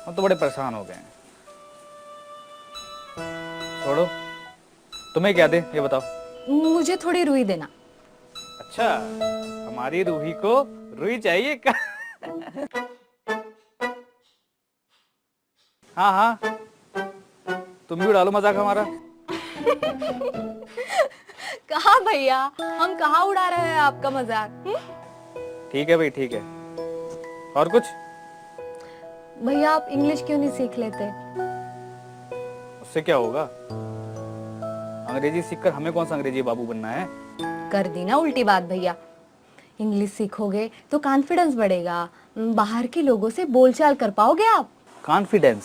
हम तो बड़े परेशान हो गए हैं। छोड़ो, तुम्हें क्या दे ये बताओ। मुझे थोड़ी रुई देना। अच्छा, हमारी रूही को रुई चाहिए क्या? हाँ हाँ, तुम भी उड़ा लो मजाक हमारा। कहा भैया, हम कहाँ उड़ा रहे हैं आपका मजाक। ठीक है भाई, ठीक है। और कुछ? भैया आप इंग्लिश क्यों नहीं सीख लेते? उससे क्या होगा? अंग्रेजी सीखकर हमें कौन सा अंग्रेजी बाबू बनना है? कर दी ना उल्टी बात भैया। इंग्लिश सीखोगे तो कॉन्फिडेंस बढ़ेगा, बाहर के लोगों से बोलचाल कर पाओगे आप। कॉन्फिडेंस,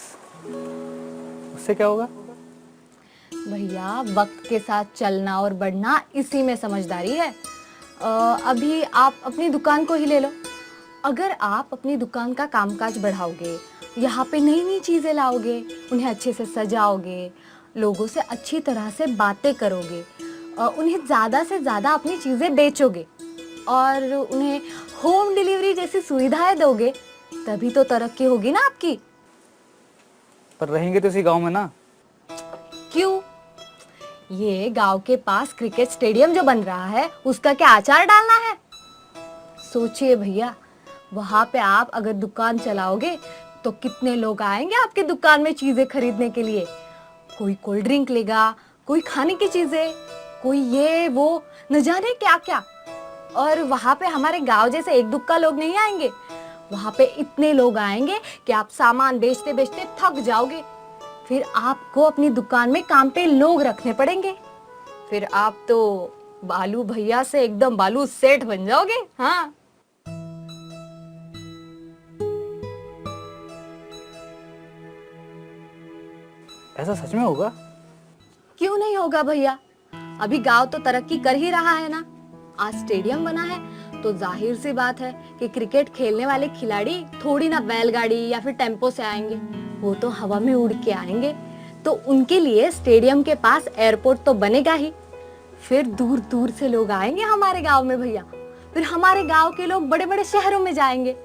उससे क्या होगा? भैया वक्त के साथ चलना और बढ़ना, इसी में समझदारी है। अभी आप अपनी दुकान को ही ले लो। अगर आप अपनी दुकान का कामकाज बढ़ाओगे, यहाँ पे नई नई चीज़ें लाओगे, उन्हें अच्छे से सजाओगे, लोगों से अच्छी तरह से बातें करोगे, उन्हें ज़्यादा से ज़्यादा अपनी चीज़ें बेचोगे और उन्हें होम डिलीवरी जैसी सुविधाएं दोगे, तभी तो तरक्की होगी ना आपकी। पर रहेंगे तो इसी गांव में ना। क्यों? ये गांव के पास क्रिकेट स्टेडियम जो बन रहा है, उसका क्या आचार डालना है? सोचिए भैया, वहां पे आप अगर दुकान चलाओगे तो कितने लोग आएंगे आपके दुकान में चीजें खरीदने के लिए। कोई कोल्ड ड्रिंक लेगा, कोई खाने की चीजें, कोई ये वो, न जाने क्या क्या। और वहां पे हमारे गांव जैसे एक दुक्का लोग नहीं आएंगे, वहां पे इतने लोग आएंगे कि आप सामान बेचते बेचते थक जाओगे। फिर आपको अपनी दुकान में काम पे लोग रखने पड़ेंगे। फिर आप तो बालू भैया से एकदम बालू सेठ बन जाओगे। हाँ, ऐसा सच में होगा? क्यों नहीं होगा भैया? अभी गांव तो तरक्की कर ही रहा है ना। आज स्टेडियम बना है तो जाहिर सी बात है कि क्रिकेट खेलने वाले खिलाड़ी थोड़ी ना बैलगाड़ी या फिर टेम्पो से आएंगे, वो तो हवा में उड़ के आएंगे। तो उनके लिए स्टेडियम के पास एयरपोर्ट तो बनेगा ही। फिर दूर दूर से लोग आएंगे हमारे गांव में भैया। फिर हमारे गांव के लोग बड़े बड़े शहरों में जाएंगे।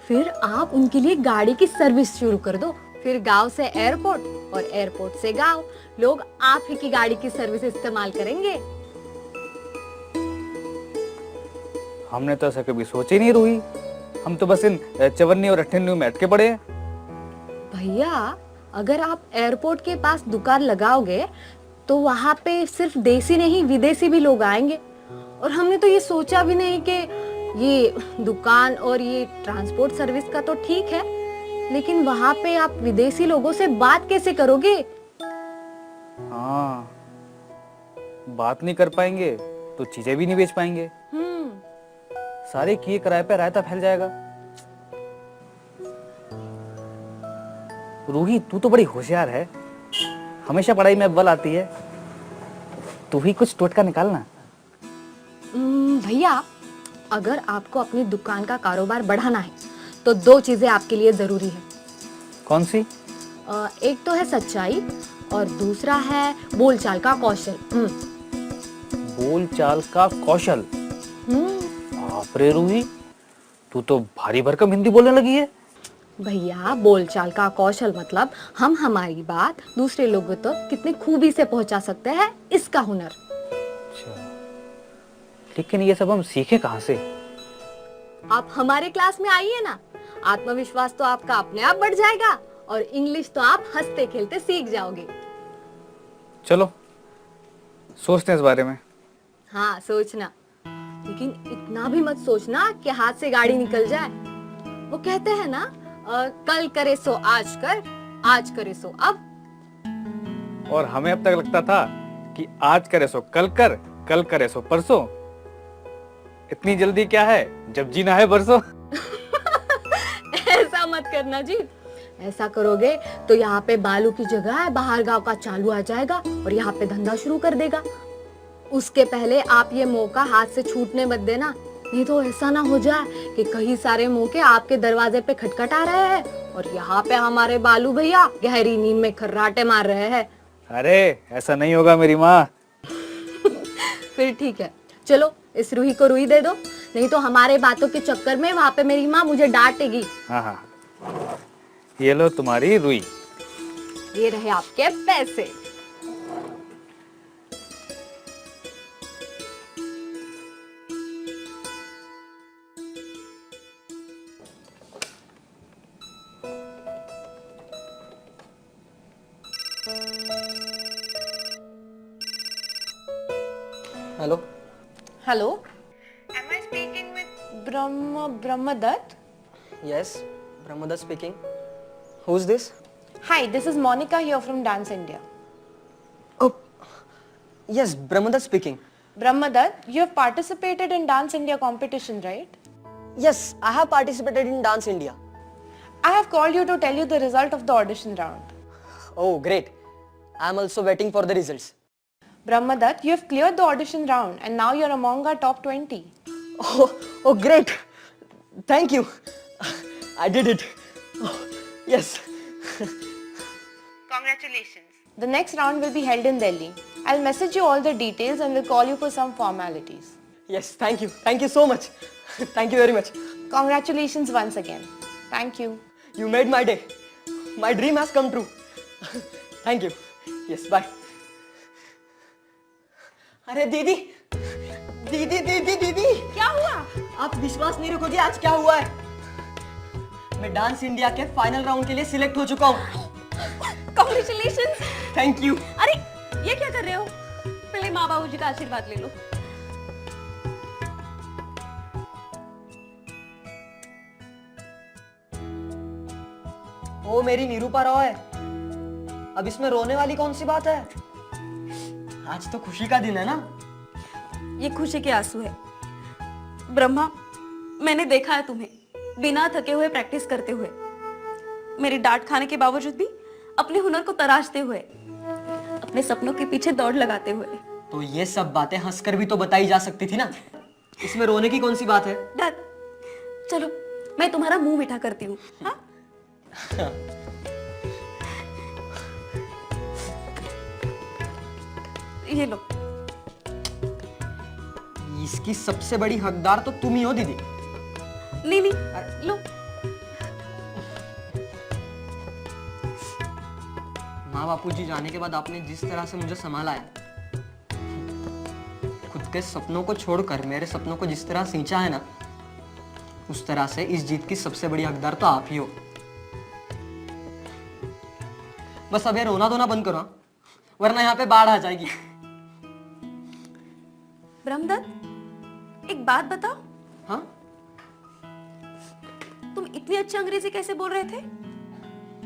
फिर आप उनके लिए गाड़ी की सर्विस शुरू कर दो। फिर गांव से एयरपोर्ट और एयरपोर्ट से गांव, लोग आप ही की गाड़ी की सर्विस इस्तेमाल करेंगे। हमने तो ऐसा कभी सोचा ही नहीं रूही। हम तो बस इन चवन्नी और अट्ठन्नी में अटके पड़े हैं। भैया अगर आप एयरपोर्ट के पास दुकान लगाओगे तो वहां पे सिर्फ देसी नहीं विदेशी भी लोग आएंगे। और हमने तो ये सोचा भी नहीं कि ये दुकान और ये ट्रांसपोर्ट सर्विस का तो ठीक है, लेकिन वहां पे आप विदेशी लोगों से बात कैसे करोगे? हाँ, बात नहीं कर पाएंगे तो चीजें भी नहीं बेच पाएंगे। सारे किए किराए पे रायता फैल जाएगा। रूही, तू तो बड़ी होशियार है, हमेशा पढ़ाई में अव्वल आती है। तू ही कुछ टोटका निकालना। भैया अगर आपको अपनी दुकान का कारोबार बढ़ाना है तो दो चीजें आपके लिए जरूरी है। कौन सी? एक तो है सच्चाई और दूसरा है बोलचाल का कौशल। बोलचाल का कौशल? बाप रे रूही, तू तो भारी भरकम हिंदी बोलने लगी है। भैया बोलचाल का कौशल मतलब हम हमारी बात दूसरे लोगों तक तो कितनी खूबी से पहुंचा सकते हैं, इसका हुनर। अच्छा, लेकिन ये सब हम सीखे कहाँ से? आप हमारे क्लास में आइए ना, आत्मविश्वास तो आपका अपने आप बढ़ जाएगा और इंग्लिश तो आप हंसते खेलते सीख जाओगे। चलो सोचते हैं इस बारे में। हाँ सोचना, लेकिन इतना भी मत सोचना कि हाथ से गाड़ी निकल जाए। वो कहते हैं ना, कल करे सो आज कर, आज करे सो अब। और हमें अब तक लगता था कि आज करे सो कल कर, कल करे सो परसों। इतनी जल्दी क्या है, जब जीना है बरसों। ऐसा मत करना जी। ऐसा करोगे तो यहाँ पे बालू की जगह बाहर गांव का चालू आ जाएगा और यहाँ पे धंधा शुरू कर देगा। उसके पहले आप ये मौका हाथ से छूटने मत देना, नहीं तो ऐसा ना हो जाए कि कई सारे मौके आपके दरवाजे पे खटखटा रहे हैं और यहाँ पे हमारे बालू भैया गहरी नींद में खर्राटे मार रहे हैं। अरे ऐसा नहीं होगा मेरी माँ। फिर ठीक है, चलो इस रूही को रूही दे दो, नहीं तो हमारे बातों के चक्कर में वहाँ पे मेरी माँ मुझे डांटेगी। हाँ हाँ, ये लो तुम्हारी रुई। ये रहे आपके पैसे। Hello. Hello, am I speaking with Brahmadat? Yes, Brahmadas speaking. Who's this? Hi, this is Monica here from Dance India. Oh, yes, Brahmadas speaking. Brahmadat, you have participated in Dance India competition, right? Yes, I have participated in Dance India. I have called you to tell you the result of the audition round. Oh, great. I am also waiting for the results. Brahmadat, you have cleared the audition round and now you're among our top 20. Oh, great. Thank you. I did it. Oh, yes. Congratulations. The next round will be held in Delhi. I'll message you all the details and will call you for some formalities. Yes, thank you. Thank you so much. Thank you very much. Congratulations once again. Thank you. You made my day. My dream has come true. Thank you. Yes, bye. अरे दीदी, दीदी दीदी दीदी, क्या हुआ? आप विश्वास नहीं रखोगे आज क्या हुआ है। मैं डांस इंडिया के फाइनल राउंड के लिए सिलेक्ट हो चुका हूँ। Congratulations! Thank you. अरे ये क्या कर रहे हो? पहले माँ बाबू जी का आशीर्वाद ले लो। वो मेरी निरूपा राव है। अब इसमें रोने वाली कौन सी बात है। आज तो खुशी का दिन है ना। ये खुशी के आंसू है। ब्रह्मा, मैंने देखा है तुम्हें बिना थके हुए प्रैक्टिस करते हुए, मेरी डांट खाने के बावजूद भी अपने हुनर को तराशते हुए, अपने सपनों के पीछे दौड़ लगाते हुए। तो ये सब बातें हंसकर भी तो बताई जा सकती थी ना। इसमें रोने की कौन सी बात है। डर, चलो मैं तुम्हारा मुंह मीठा करती हूँ। हाँ? ये लो। इसकी सबसे बड़ी हकदार तो तुम ही हो दीदी। नहीं नहीं, लो। माँ बापू जी जाने के बाद आपने जिस तरह से मुझे संभाला है, खुद के सपनों को छोड़कर मेरे सपनों को जिस तरह सींचा है ना, उस तरह से इस जीत की सबसे बड़ी हकदार तो आप ही हो। बस अब ये रोना धोना बंद करो, वरना यहाँ पे बाढ़ आ जाएगी। ब्रह्मदत्त, एक बात बताओ। हाँ? तुम इतनी अच्छी अंग्रेजी कैसे बोल रहे थे?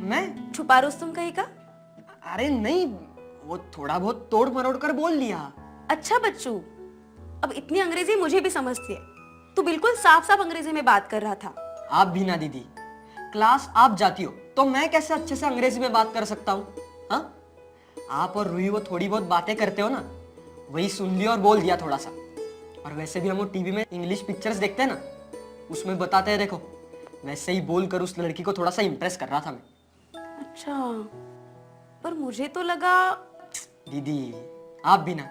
मैं? छुपा रुस्तम कहीं का? अरे नहीं, वो थोड़ा बहुत तोड़ मरोड़ कर बोल लिया। अच्छा बच्चू, अब इतनी अंग्रेजी मुझे भी समझती है। तू बिल्कुल साफ साफ अंग्रेजी में बात कर रहा था। आप भी ना दीदी, क्लास आप जाती हो तो मैं कैसे अच्छे से अंग्रेजी में बात कर सकता हूँ। हाँ? आप और रूही वो थोड़ी बहुत बातें करते हो ना, वही सुन लिया और बोल दिया थोड़ा सा। और वैसे भी हम वो टीवी में इंग्लिश पिक्चर्स देखते हैं ना, उसमें बताते हैं, देखो वैसे ही बोल कर उस लड़की को थोड़ा सा इम्प्रेस कर रहा था मैं। अच्छा, पर मुझे तो लगा। दीदी आप भी ना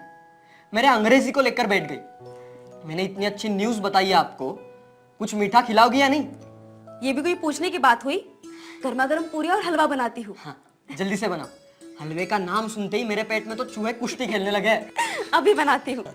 मेरे अंग्रेजी को लेकर बैठ गई। मैंने इतनी अच्छी न्यूज बताई है आपको, कुछ मीठा खिलाओगी या नहीं? ये भी कोई पूछने की बात हुई? गर्मा गर्म पूरी और हलवा बनाती हूँ। हाँ, जल्दी से बनाओ। हलवे का नाम सुनते ही मेरे पेट में तो चूहे कुश्ती खेलने लगे। अभी बनाती हूँ।